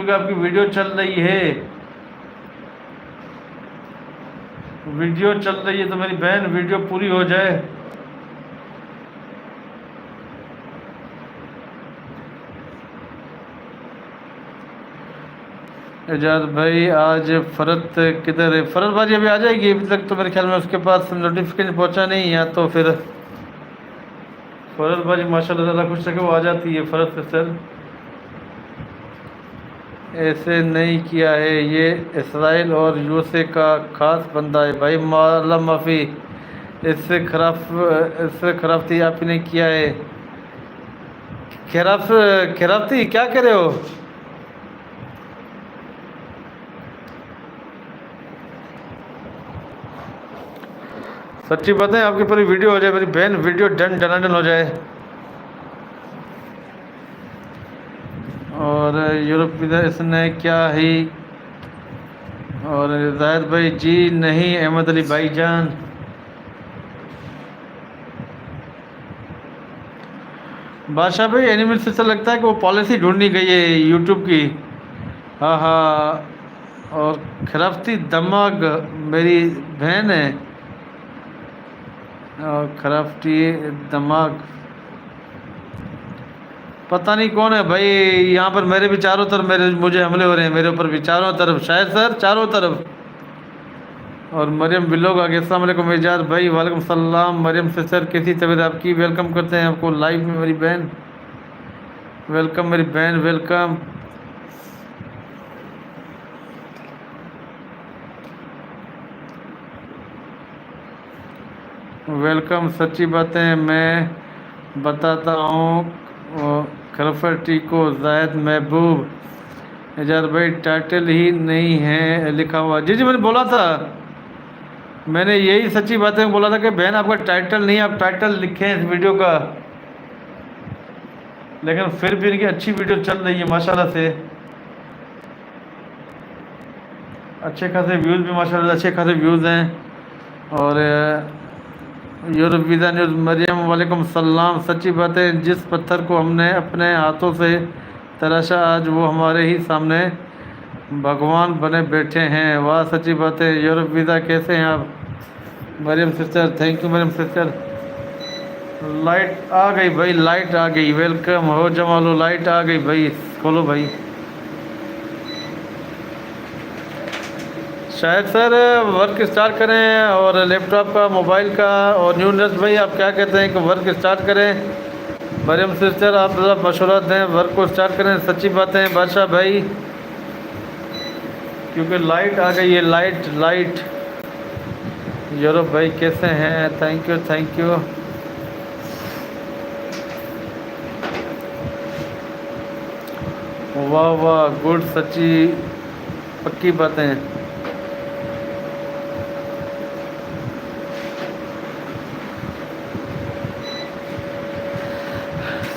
की आपकी वीडियो चल रही है, वीडियो चल रही है तो मेरी बहन वीडियो पूरी हो जाए। एजाज भाई आज फरत किधर है? फरत भाजी अभी आ जाएगी, अभी तक तो मेरे ख्याल में उसके पास नोटिफिकेशन पहुंचा नहीं, या तो फिर फरत भाजी माशाल्लाह ताला खुश रखे वो आ जाती है। फरत सिस्टर ऐसे नहीं किया है, ये इसराइल और यूएसए का खास बंदा है भाई, अल्लाह माफ़ी। इससे खराब थी आप ही ने किया है। खराब खराब थी क्या कह रहे हो? सच्ची बात है, आपकी पूरी वीडियो हो जाए मेरी बहन, वीडियो डन डनाडन हो जाए। और यूरोप इधर इसने क्या ही। और जाहिद भाई जी नहीं, अहमद अली भाईजान बादशाह भाई एनिमल से ऐसा लगता है कि वो पॉलिसी ढूंढनी गई है यूट्यूब की। हाँ हाँ। और खराफ्ती दमाग मेरी बहन है। और खराफ्ती दमाग पता नहीं कौन है भाई। यहाँ पर मेरे भी चारों तरफ मुझे हमले हो रहे हैं, मेरे ऊपर भी चारों तरफ, शायद सर चारों तरफ। और मरियम बिलोग आगे, अस्सलाम वालेकुम एजाज भाई। वालेकुम सलाम मरियम सिस्टर, कैसी तबीयत आपकी? वेलकम करते हैं आपको लाइव में मेरी बहन, वेलकम मेरी बहन, वेलकम। वेलकम। सच्ची बातें मैं बताता हूँ खरफटी को जायद महबूब। एजाज भाई टाइटल ही नहीं है लिखा हुआ। जी जी मैंने बोला था, मैंने यही सच्ची बातें बोला था कि बहन आपका टाइटल नहीं, आप टाइटल लिखें इस वीडियो का। लेकिन फिर भी इनकी अच्छी वीडियो चल रही है माशाल्लाह से, अच्छे खासे व्यूज़ भी माशाल्लाह, अच्छे खासे व्यूज़ हैं। और यूरोप वीज़ा न्यूज़ मरियम वालेकुम सलाम। सच्ची बात है, जिस पत्थर को हमने अपने हाथों से तराशा आज वो हमारे ही सामने भगवान बने बैठे हैं। वाह सच्ची बात है। यूरोप वीज़ा कैसे हैं आप? Mariyam sister thank you Mariyam sister. Light आ गई भाई, लाइट आ गई, वेलकम हो जमालो, लाइट आ गई भाई, खोलो भाई। शायद सर वर्क स्टार्ट करें, और लैपटॉप का, मोबाइल का। और न्यू नर्स भाई आप क्या कहते हैं कि वर्क स्टार्ट करें? मरियम सिस्टर आप ज़रा मशवरा दें, वर्क को स्टार्ट करें। सच्ची बातें बादशाह भाई, क्योंकि लाइट आ गई है, लाइट लाइट। यूरोप भाई कैसे हैं? Thank you thank you. वाह वाह गुड, सच्ची पक्की बातें।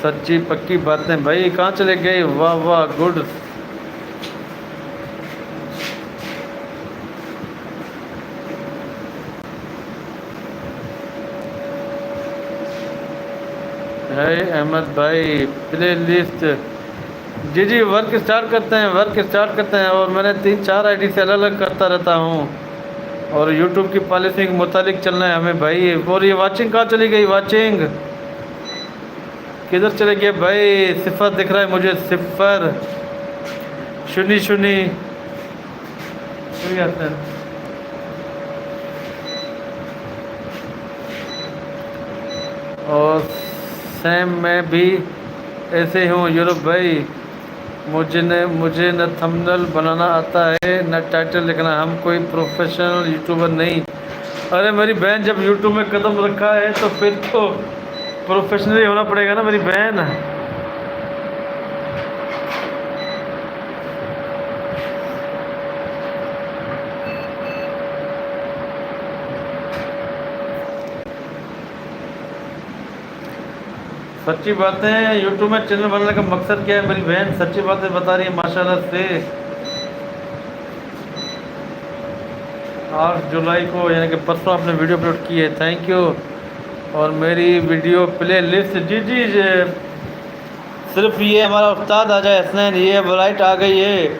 सच्ची पक्की बातें भाई, कहाँ चले गए? वाह वाह गुड। है अहमद भाई प्ले लिस्ट। जी जी वर्क स्टार्ट करते हैं, वर्क स्टार्ट करते हैं। और मैंने 3-4 आईडी से अलग अलग करता रहता हूँ, और यूट्यूब की पॉलिसी के मुताबिक चलना है हमें भाई। और ये वाचिंग कहाँ चली गई? वाचिंग किधर चले गए भाई? सिफर दिख रहा है मुझे, सिफर शुनी शुनी आता है। और सेम मैं भी ऐसे हूँ यूरोप भाई, मुझे न थंबनेल बनाना आता है न टाइटल लिखना, हम कोई प्रोफेशनल यूट्यूबर नहीं। अरे मेरी बहन जब यूट्यूब में कदम रखा है तो फिर तो प्रोफेशनली होना पड़ेगा ना मेरी बहन। सच्ची बातें यूट्यूब में चैनल बनाने का मकसद क्या है मेरी बहन? सच्ची बातें बता रही है माशाल्लाह से। 8 जुलाई को यानी कि परसों आपने वीडियो अपलोड की है, थैंक यू। और मेरी वीडियो प्ले लिस्ट, जी जी सिर्फ ये हमारा उस्ताद आ जाए हसनैन, ये लाइट आ गई है।